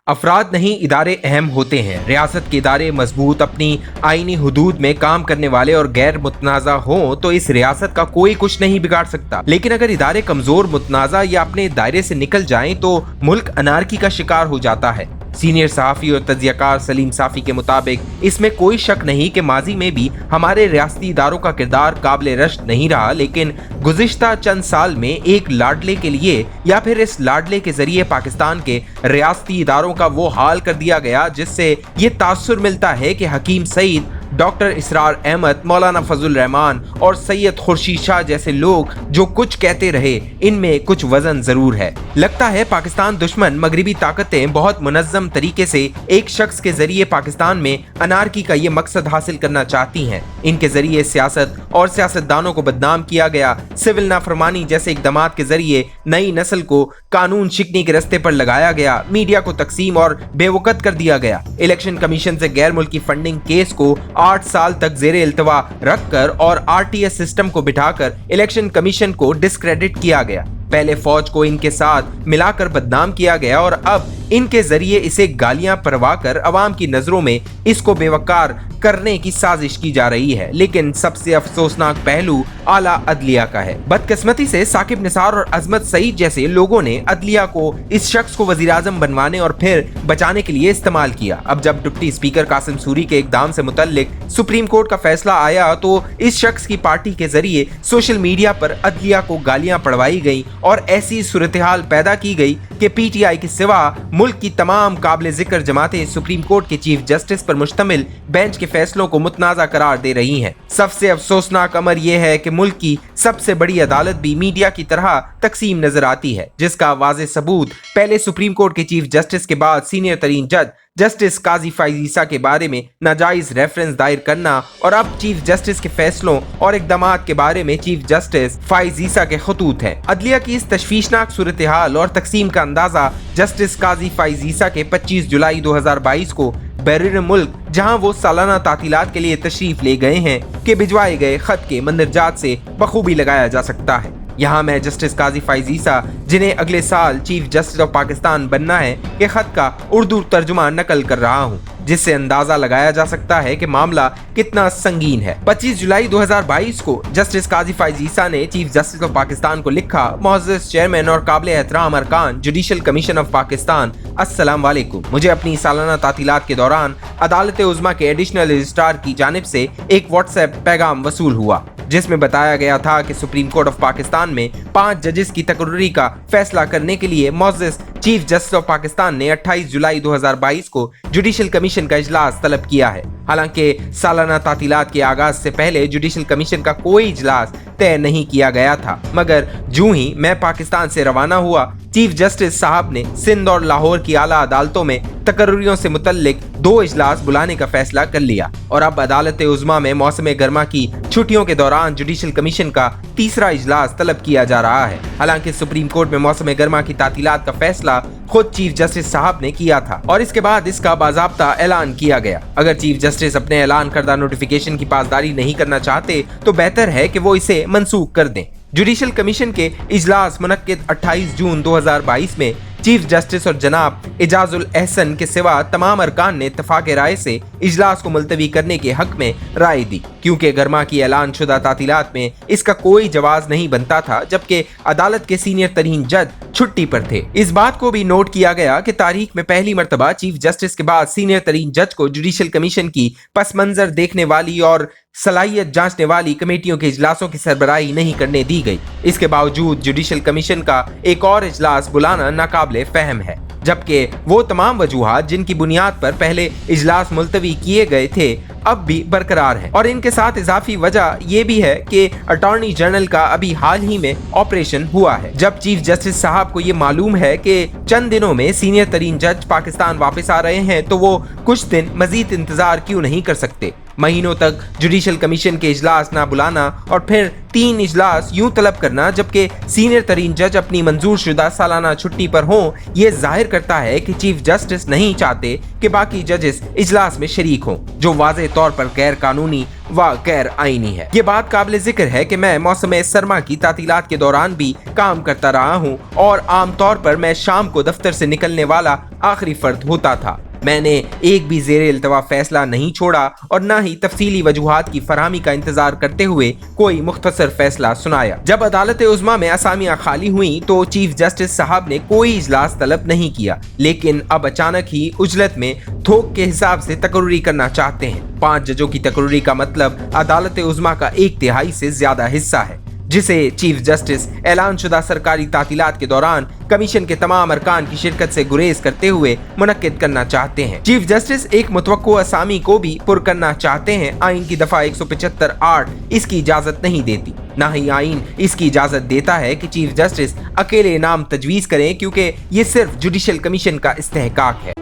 अफराद नहीं इदारे अहम होते हैं। रियासत के इदारे मजबूत, अपनी आईनी हुदूद में काम करने वाले और गैर मुतनाज़ा हों तो इस रियासत का कोई कुछ नहीं बिगाड़ सकता। लेकिन अगर इदारे कमजोर, मुतनाज़ा या अपने दायरे से निकल जाएं तो मुल्क अनार्की का शिकार हो जाता है। सीनियर सहाफ़ी और तज्ज़ियाकार सलीम साफ़ी के मुताबिक इसमें कोई शक नहीं कि माजी में भी हमारे रियासती इदारों का किरदार काबिल रश्क नहीं रहा, लेकिन गुज़िश्ता चंद साल में एक लाडले के लिए या फिर इस लाडले के जरिए पाकिस्तान के रियासती इदारों का वो हाल कर दिया गया जिससे ये तासुर मिलता है कि हकीम सईद, डॉक्टर इसरार अहमद, मौलाना फजल रहमान और सैयद खुर्शीद शाह जैसे लोग जो कुछ कहते रहे, इनमें कुछ वजन जरूर है। लगता है पाकिस्तान दुश्मन मगरिबी ताकतें बहुत मुनज़्ज़म तरीके से एक शख्स के जरिए पाकिस्तान में अनारकी का ये मकसद हासिल करना चाहती हैं। इनके जरिए सियासत और सियासतदानों को बदनाम किया गया, सिविल नाफरमानी जैसे इक़दाम के जरिए नई नस्ल को कानून शिकनी के रस्ते पर लगाया गया, मीडिया को तकसीम और बेवकत कर दिया गया। इलेक्शन कमीशन से गैर मुल्की फंडिंग केस को 8 साल तक जेरे इल्तवा रखकर और आरटीएस सिस्टम को बिठाकर इलेक्शन कमीशन को डिस्क्रेडिट किया गया। पहले फौज को इनके साथ मिलाकर बदनाम किया गया और अब इनके जरिए इसे गालियां परवाकर अवाम की नजरों में इसको बेवकार करने की साजिश की जा रही है। लेकिन सबसे अफसोसनाक पहलू आला अदलिया का है। बदकिस्मती से साकिब निसार और अजमत सईद जैसे लोगों ने अदलिया को इस शख्स को वजीर आजम बनवाने और फिर बचाने के लिए इस्तेमाल किया। अब जब डिप्टी स्पीकर कासिम सूरी के इकदाम से मुतल्लिक सुप्रीम कोर्ट का फैसला आया तो इस शख्स की पार्टी के जरिए सोशल मीडिया पर अदलिया को गालियां पड़वाई गई और ऐसी सूरत हाल पैदा की गई कि पीटीआई के सिवा मुल्क की तमाम काबिल जिक्र जमातें सुप्रीम कोर्ट के चीफ जस्टिस पर मुश्तमिल बेंच के फैसलों को मुतनाज़ा करार दे रही हैं। सबसे अफसोसनाक अमर यह है कि मुल्क की सबसे बड़ी अदालत भी मीडिया की तरह तकसीम नजर आती है, जिसका वाज़ेह सबूत पहले सुप्रीम कोर्ट के चीफ जस्टिस के बाद सीनियर तरीन जज जस्टिस काजी फैज ईसा के बारे में नाजायज रेफरेंस दायर करना और अब चीफ जस्टिस के फैसलों और इक़दामात के बारे में चीफ जस्टिस फैज ईसा के खतूत हैं। अदलिया की इस तशवीशनाक सूरत हाल और तकसीम का अंदाजा जस्टिस काजी फैज ईसा के 25 जुलाई 2022 को बैरून मुल्क जहां वो सालाना तातीलात के लिए तशरीफ ले गए हैं के भिजवाए गए खत के मंदरजात से बखूबी लगाया जा सकता है। यहाँ मैं जस्टिस काजी फैज ईसा, जिन्हें अगले साल चीफ जस्टिस ऑफ पाकिस्तान बनना है, के खत का उर्दू तर्जुमा नकल कर रहा हूँ, जिससे अंदाजा लगाया जा सकता है कि मामला कितना संगीन है। 25 जुलाई 2022 को जस्टिस काजी फैज ईसा ने चीफ जस्टिस ऑफ पाकिस्तान को लिखा, मुअज़्ज़ज़ चेयरमैन और काबिल एहतराम अरकान जुडिशल कमीशन ऑफ पाकिस्तान, अस्सलाम वालेकुम। मुझे अपनी सालाना तातीलात के दौरान अदालत उज़्मा के एडिशनल रजिस्ट्रार की जानिब से एक व्हाट्सएप पैगाम वसूल हुआ जिसमें बताया गया था कि सुप्रीम कोर्ट ऑफ पाकिस्तान में 5 जजेस की तकर्री का फैसला करने के लिए मुअज़्ज़ज़ चीफ जस्टिस ऑफ पाकिस्तान ने 28 जुलाई 2022 को जुडिशल कमीशन का इजलास तलब किया है। हालांकि सालाना तातीलात के आगाज से पहले जुडिशल कमीशन का कोई इजलास तय नहीं किया गया था, मगर जूं ही मैं पाकिस्तान से रवाना हुआ, चीफ जस्टिस साहब ने सिंध और लाहौर की आला अदालतों में तकर्रियों से मुतल्लिक 2 इजलास बुलाने का फैसला कर लिया और अब अदालत उज़्मा में मौसम गर्मा की छुट्टियों के दौरान जुडिशल कमीशन का तीसरा इजलास तलब किया जा रहा है। हालांकि सुप्रीम कोर्ट में मौसम गर्मा की तातीलात का फैसला खुद चीफ जस्टिस साहब ने किया था और इसके बाद इसका बाज़ाब्ता ऐलान किया गया। अगर चीफ जस्टिस अपने ऐलान करदा नोटिफिकेशन की पासदारी नहीं करना चाहते तो बेहतर है कि वो इसे मनसूख कर दें। जुडिशल कमीशन के इजलास मुनक्किद 28 जून 2022 में चीफ जस्टिस और जनाब एजाजुल एहसन के सिवा तमाम अरकान ने इत्तफाक राय से इजलास को मुलतवी करने के हक में राय दी, क्योंकि गर्मा की ऐलान शुदा तातीलात में इसका कोई जवाज नहीं बनता था, जबकि अदालत के सीनियर तरीन जज छुट्टी पर थे। इस बात को भी नोट किया गया कि तारीख में पहली मर्तबा चीफ जस्टिस के बाद सीनियर तरीन जज को जुडिशल कमीशन की पस मंजर देखने वाली और सलाहियत जांचने वाली कमेटियों के इजलासों की सरबराही नहीं करने दी गई। इसके बावजूद जुडिशल कमीशन का एक और इजलास बुलाना नाकाबिले फहम है, जबकि वो तमाम वजूहात जिनकी बुनियाद पर पहले इजलास मुलतवी किए गए थे अब भी बरकरार है। और इनके साथ इजाफी वजह यह भी है कि अटॉर्नी जनरल का अभी हाल ही में ऑपरेशन हुआ है। जब चीफ जस्टिस साहब को ये मालूम है कि चंद दिनों में सीनियर तरीन जज पाकिस्तान वापस आ रहे हैं तो वो कुछ दिन मजीद इंतजार क्यों नहीं कर सकते। महीनों तक जुडिशल कमीशन के इजलास ना बुलाना और फिर 3 इजलास यूं तलब करना जबकि सीनियर तरीन जज अपनी मंजूर शुदा सालाना छुट्टी पर हों, ये जाहिर करता है कि चीफ जस्टिस नहीं चाहते कि बाकी जजेस इजलास में शरीक हों, जो वाज़ेह तौर पर गैर कानूनी व गैर आईनी है। ये बात काबिल जिक्र है कि मैं मौसम सरमा की तातीलात के दौरान भी काम करता रहा हूँ और आमतौर पर मैं शाम को दफ्तर से निकलने वाला आखिरी फर्द होता था। मैंने एक भी ज़ेरे इल्तवा फैसला नहीं छोड़ा और न ही तफसीली वजूहात की फरहमी का इंतजार करते हुए कोई मुख्तसर फैसला सुनाया। जब अदालत उज़्मा में असामियां खाली हुई तो चीफ जस्टिस साहब ने कोई इजलास तलब नहीं किया, लेकिन अब अचानक ही उजलत में थोक के हिसाब से तकर्री करना चाहते हैं। 5 जजों की तकर्री का मतलब अदालत उज़्मा का 1/3 से ज्यादा हिस्सा है, जिसे चीफ जस्टिस ऐलान शुदा सरकारी तातीलात के दौरान कमीशन के तमाम अरकान की शिरकत से गुरेज करते हुए मुनक्किद करना चाहते हैं। चीफ जस्टिस एक मुतवक्को असामी को भी पुर करना चाहते हैं। आइन की दफा 175(8) इसकी इजाजत नहीं देती, न ही आइन इसकी इजाजत देता है कि चीफ जस्टिस अकेले नाम तजवीज करें, क्योंकि ये सिर्फ जुडिशल कमीशन का इस्तेहकाक है।